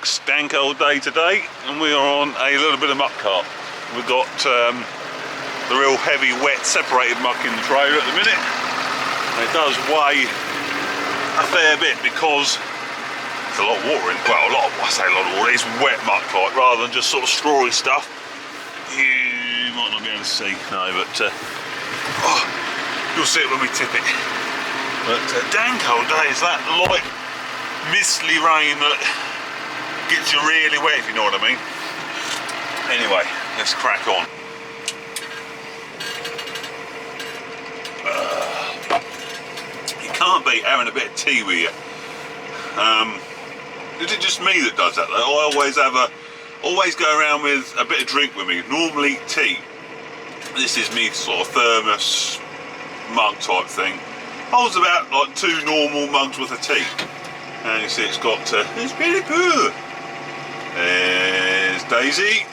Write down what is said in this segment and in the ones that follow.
stank old day today, and we are on a little bit of muck cart. We've got the real heavy, wet, separated muck in the trailer at the minute. And it does weigh a fair bit because there's a lot of water in. Well, I say a lot of water. It's wet muck, like, rather than just sort of strawy stuff. You might not be able to see, no, but you'll see it when we tip it. But dang cold day is that light, mistly rain that gets you really wet, if you know what I mean. Anyway, let's crack on. You can't beat having a bit of tea with you. Is it just me that does that though? I always go around with a bit of drink with me, normally tea. This is me sort of thermos mug type thing. Holds about like 2 normal mugs worth of tea. And you see it's got, it's really poor. There's Daisy,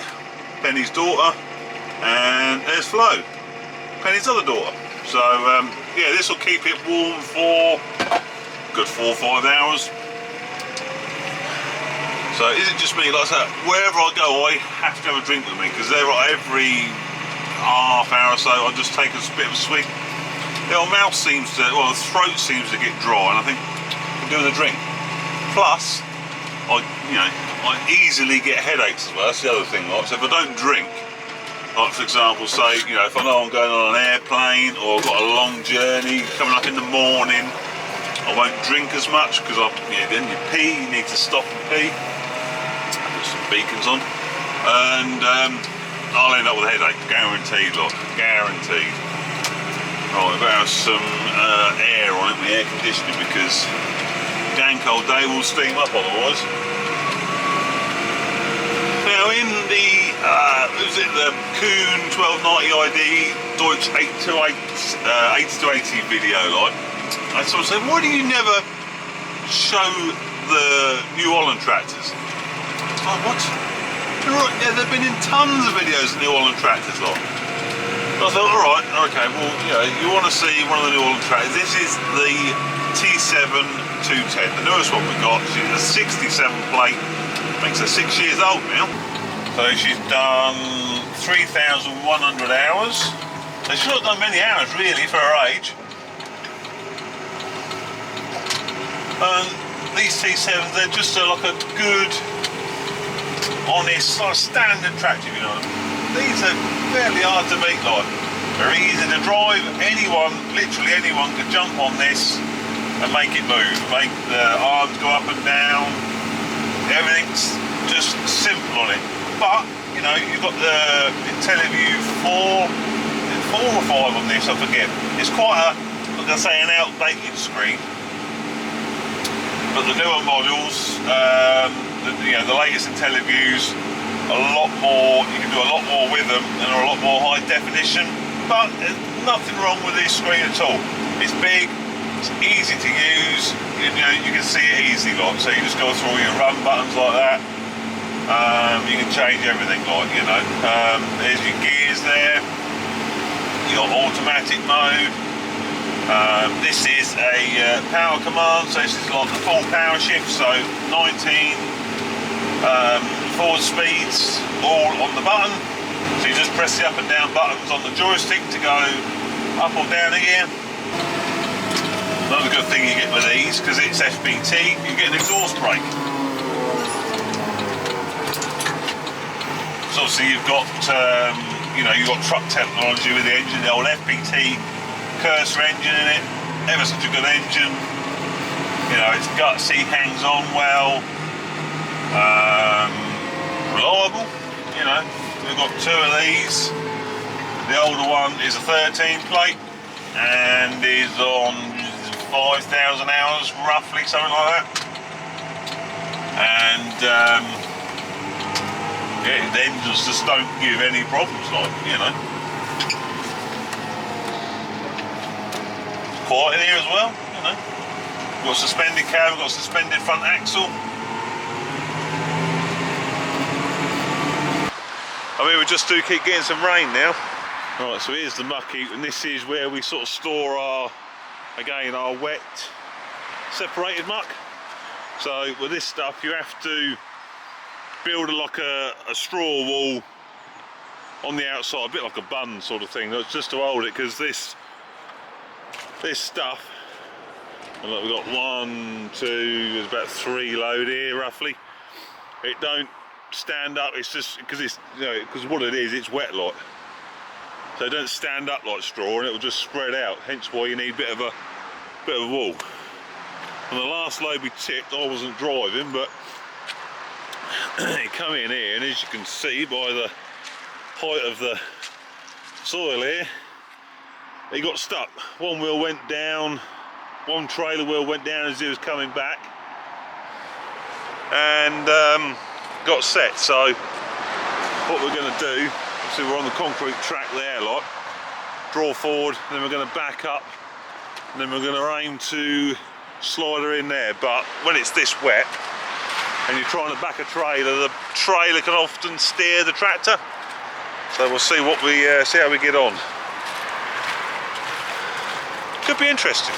Penny's daughter, and there's Flo, Penny's other daughter. So yeah, this will keep it warm for a good 4 or 5 hours. So is it just me? Like I said, wherever I go I have to have a drink with me, because every half hour or so I just take a bit of a swig. The old mouth seems to, well, the throat seems to get dry, and I think I'm doing a drink. Plus, I easily get headaches as well. That's the other thing. Like, so if I don't drink, like for example, say, if I know I'm going on an airplane or I've got a long journey coming up in the morning, I won't drink as much because then you pee. You need to stop and pee. Put some beacons on, and I'll end up with a headache, guaranteed. Like, guaranteed. Right, we've got to have some air on it, the air conditioning, because dang cold day will steam up otherwise. Now in the, the Kuhn 1290 ID Deutsch 8080 video, like, I sort of said, why do you never show the New Holland tractors? It's like, what? Yeah, they've been in tons of videos of New Holland tractors, like. I thought, alright, okay, well, you want to see one of the New Holland tractors. This is the T7 210, the newest one we got. She's a 67 plate, makes her 6 years old now. So she's done 3,100 hours. So she's not done many hours, really, for her age. And these T7s, they're just like a good, honest, sort of standard tractor, you know. These are fairly hard to beat, like. Very easy to drive. Anyone, literally anyone, could jump on this and make it move. Make the arms go up and down. Everything's just simple on it. But, you've got the IntelliView 4 or 5 on this, I forget. It's quite like I say, an outdated screen. But the newer models, the latest IntelliViews, a lot more, you can do a lot more with them, and are a lot more high definition, but there's nothing wrong with this screen at all. It's big, it's easy to use, you can see it easy, like, so you just go through all your run buttons like that. You can change everything, like, there's your gears there, your automatic mode. This is a power command, so this is like the full power shift, so 19 forward speeds all on the button. So you just press the up and down buttons on the joystick to go up or down again. Another good thing you get with these, because it's FPT, you get an exhaust brake. So obviously you've got you've got truck technology with the engine, the old FPT cursor engine in it, ever such a good engine. It's gutsy, hangs on well. Reliable, we've got 2 of these. The older one is a 13 plate and is on 5,000 hours roughly, something like that. And the engines just don't give any problems, like, It's quiet in here as well, We've got suspended cab, we've got suspended front axle. We just do keep getting some rain now. Right, so here's the muck heap, and this is where we sort of store our wet separated muck. So with this stuff you have to build like a straw wall on the outside, a bit like a bun sort of thing. That's just to hold it, because this stuff, and look, we've got 1, 2, there's about 3 load here roughly. It don't stand up. It's just because it's, you know, because what it is, it's wet like. So it don't stand up like straw, and it will just spread out. Hence why you need a bit of wool. And the last load we tipped, I wasn't driving, but it come in here, and as you can see by the height of the soil here, it got stuck. One wheel went down, one trailer wheel went down as it was coming back, and got set. So what we're going to do, obviously we're on the concrete track there, like, draw forward, then we're going to back up, and then we're going to aim to slide her in there. But when it's this wet and you're trying to back a trailer, the trailer can often steer the tractor. So we'll see what we see how we get on. Could be interesting.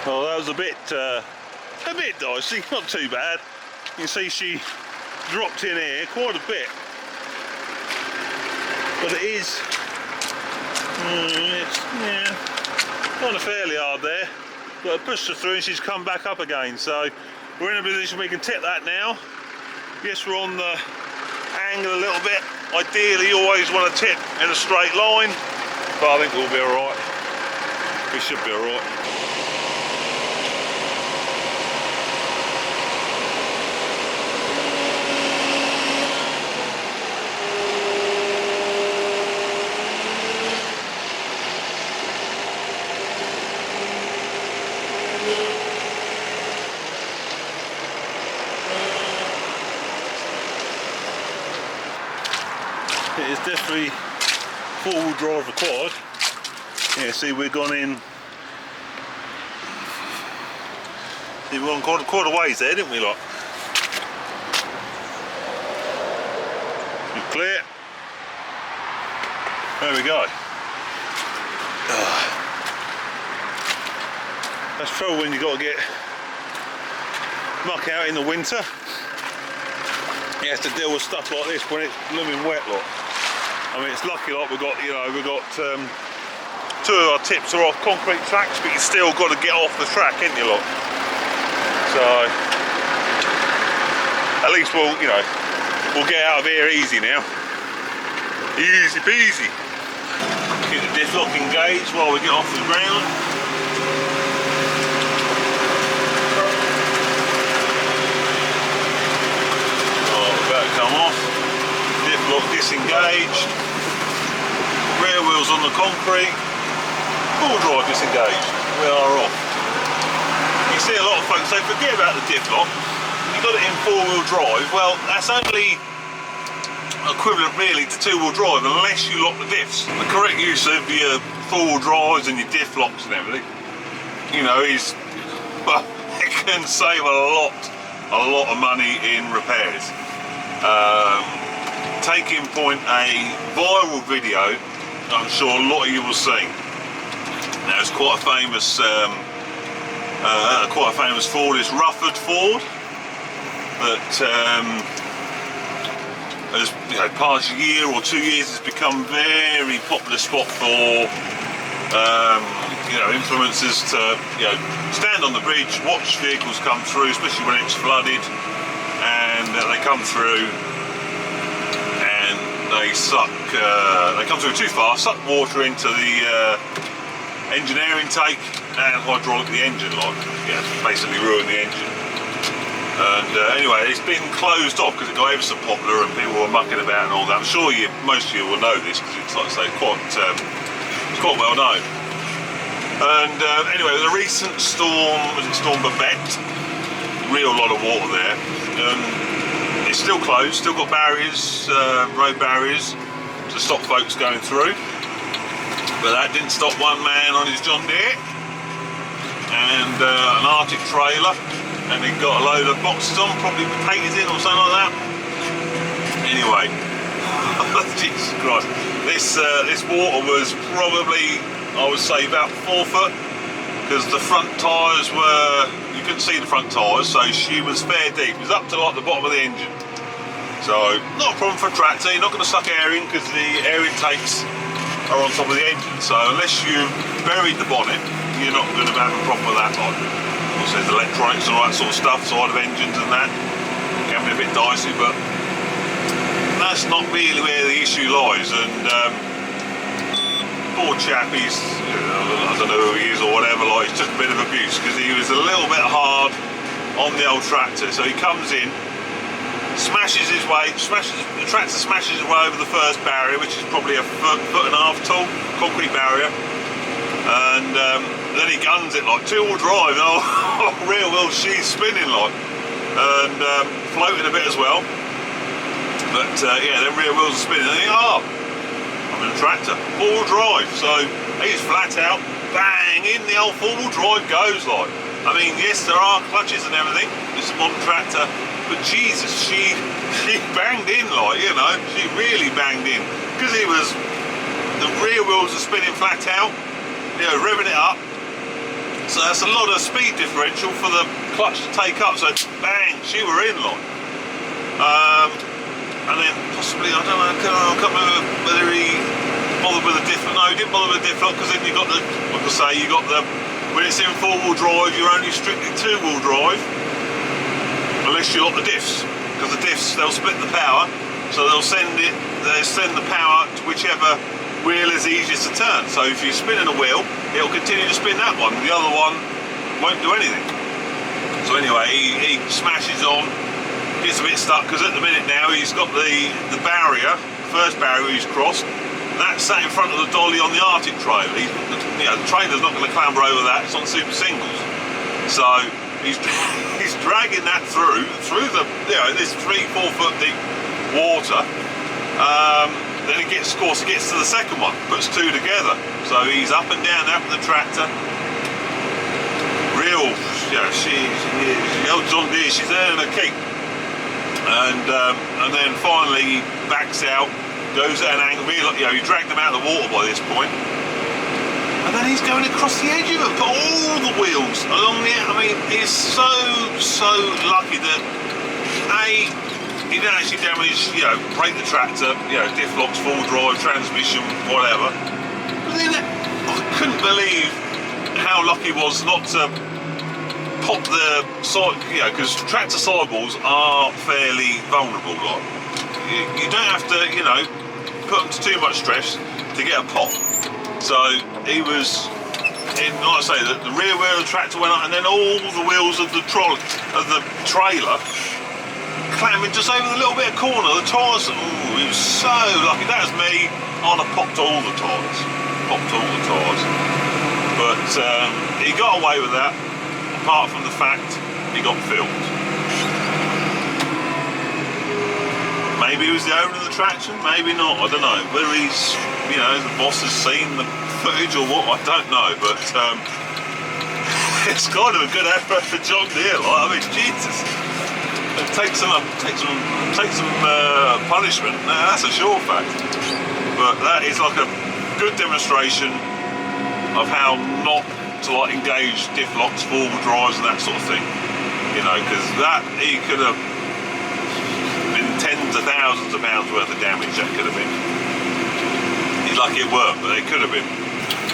Well, that was a bit dicey, not too bad. You can see she dropped in here quite a bit, but it is, it's, yeah, kind of fairly hard there. But I pushed her through and she's come back up again. So we're in a position we can tip that now. Yes, we're on the angle a little bit. Ideally, you always want to tip in a straight line, but I think we'll be all right. We should be all right. It is definitely four-wheel drive required. Yeah, see, we've gone in. See, we've gone quite a ways there, didn't we, lot? You clear? There we go. That's trouble when you got to get muck out in the winter. You have to deal with stuff like this when it's blooming wet, lot. I mean, it's lucky, like we've got, you know, we've got 2 of our tips are off concrete tracks, but you still got to get off the track, ain't you, lot? So at least we'll, you know, we'll get out of here easy now. Easy peasy. Keep the diff lock engaged while we get off the ground. Come off, diff lock disengaged, rear wheels on the concrete, full drive disengaged, we are off. You see a lot of folks say forget about the diff lock, you got it in 4-wheel drive. Well, that's only equivalent really to 2-wheel drive unless you lock the diffs. The correct use of your 4-wheel drives and your diff locks and everything, you know, is, well, it can save a lot of money in repairs. Taking point a viral video, I'm sure a lot of you will see. Now it's quite a famous Ford. It's Rufford Ford that has, you know, past year or 2 years has become very popular spot for influencers to stand on the bridge, watch vehicles come through, especially when it's flooded, and they come through and they come through too fast, suck water into the engine air intake and hydraulic the engine, basically ruin the engine. And anyway, it's been closed off because it got ever so popular and people were mucking about and all that. I'm sure most of you will know this because it's, like I say, it's quite well known. And anyway, with a recent storm, was it Storm Babette? Real lot of water there. It's still closed, still got barriers, road barriers to stop folks going through. But that didn't stop one man on his John Deere and an Arctic trailer. And he got a load of boxes on, probably potatoes in or something like that. Anyway, Jesus Christ, this water was probably, I would say, about 4 foot, because the front tyres were, you couldn't see the front tyres, so she was fair deep. It was up to like the bottom of the engine. So not a problem for a tractor. You're not going to suck air in because the air intakes are on top of the engine. So unless you buried the bonnet, you're not going to have a problem with that one. Also, there's electronics and all that sort of stuff, side of engines and that. Can be a bit dicey, but that's not really where the issue lies. And poor chap, I don't know who he is or whatever, he's took a bit of abuse because he was a little bit hard on the old tractor. So he comes in, smashes his way, the tractor smashes his way over the first barrier, which is probably a foot and a half tall concrete barrier. And then he guns it like two-wheel drive, and rear wheel she's spinning and floating a bit as well. But yeah, then rear wheels are spinning, and I'm in a tractor, four-wheel drive. So he's flat out, bang, in the old four-wheel drive goes I mean, yes, there are clutches and everything, it's a modern tractor, but Jesus, she banged in she really banged in, because the rear wheels are spinning flat out, revving it up. So that's a lot of speed differential for the clutch to take up. So bang, she were in and then possibly, I don't know, I can't remember whether he bothered with a diff. No, he didn't bother with a diff lock, because then you got when it's in four-wheel drive, you're only strictly two-wheel drive, unless you got the diffs, because the diffs, they'll split the power, so they'll send the power to whichever wheel is easiest to turn. So if you're spinning a wheel, it'll continue to spin that one, the other one won't do anything. So anyway, he smashes on, gets a bit stuck, because at the minute now he's got the barrier, first barrier he's crossed, that's sat in front of the dolly on the Arctic trailer. The trailer's not going to clamber over that, it's on super singles. So he's dragging that through the this 3-4 foot deep water. Then it gets to the second one, puts two together. So he's up and down the tractor. Real, the old John Deere, she's earning a keep. And then finally he backs out, goes at an angle. He dragged them out of the water by this point. And then he's going across the edge of it, put all the wheels along the. I mean, he's so lucky that he didn't actually damage, break the tractor, diff locks, full drive, transmission, whatever. But then I couldn't believe how lucky he was not to pop the side, because tractor sidewalls are fairly vulnerable. You don't have to, put them to too much stress to get a pop. So he was in, like I say, the rear wheel of the tractor went up, and then all the wheels of the trailer clamming just over the little bit of corner. The tyres, he was so lucky. That was me. I'd have popped all the tyres. But he got away with that, apart from the fact he got filmed. Maybe he was the owner of the traction, maybe not, I don't know. Whether he's, the boss has seen the footage or what, I don't know. But it's kind of a good effort for John Deere. I mean, Jesus. Take some punishment. Now, that's a sure fact. But that is like a good demonstration of how not to engage diff locks, four-wheel drives, and that sort of thing. Because that he could have been tens of thousands of pounds worth of damage. That could have been. He's lucky it weren't, but it could have been.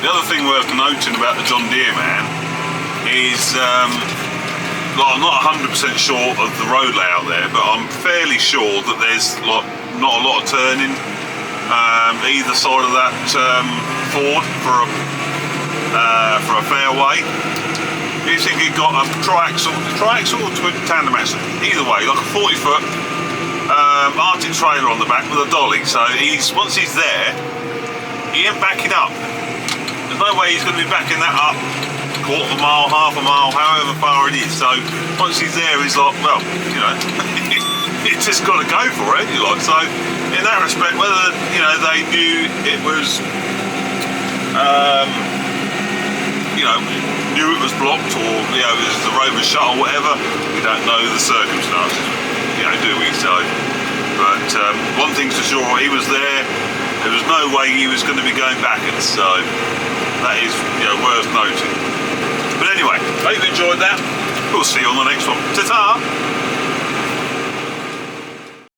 The other thing worth noting about the John Deere, man, is like, I'm not 100% sure of the road layout there, but I'm fairly sure that there's like not a lot of turning either side of that ford for a fairway. You think you've got a triaxle or tandem axle, either way, like a 40-foot Arctic trailer on the back with a dolly. So once he's there, he ain't backing up. There's no way he's going to be backing that up quarter of a mile, half a mile, however far it is. So once he's there, he's like, well, you know, you just got to go for it. You like, so in that respect, whether they knew it was, knew it was blocked, or the road was shut or whatever, we don't know the circumstances, do we? So, but one thing's for sure, he was there. There was no way he was going to be going backwards. So that is worth noting. But anyway, hope you enjoyed that. We'll see you on the next one. Ta-ta!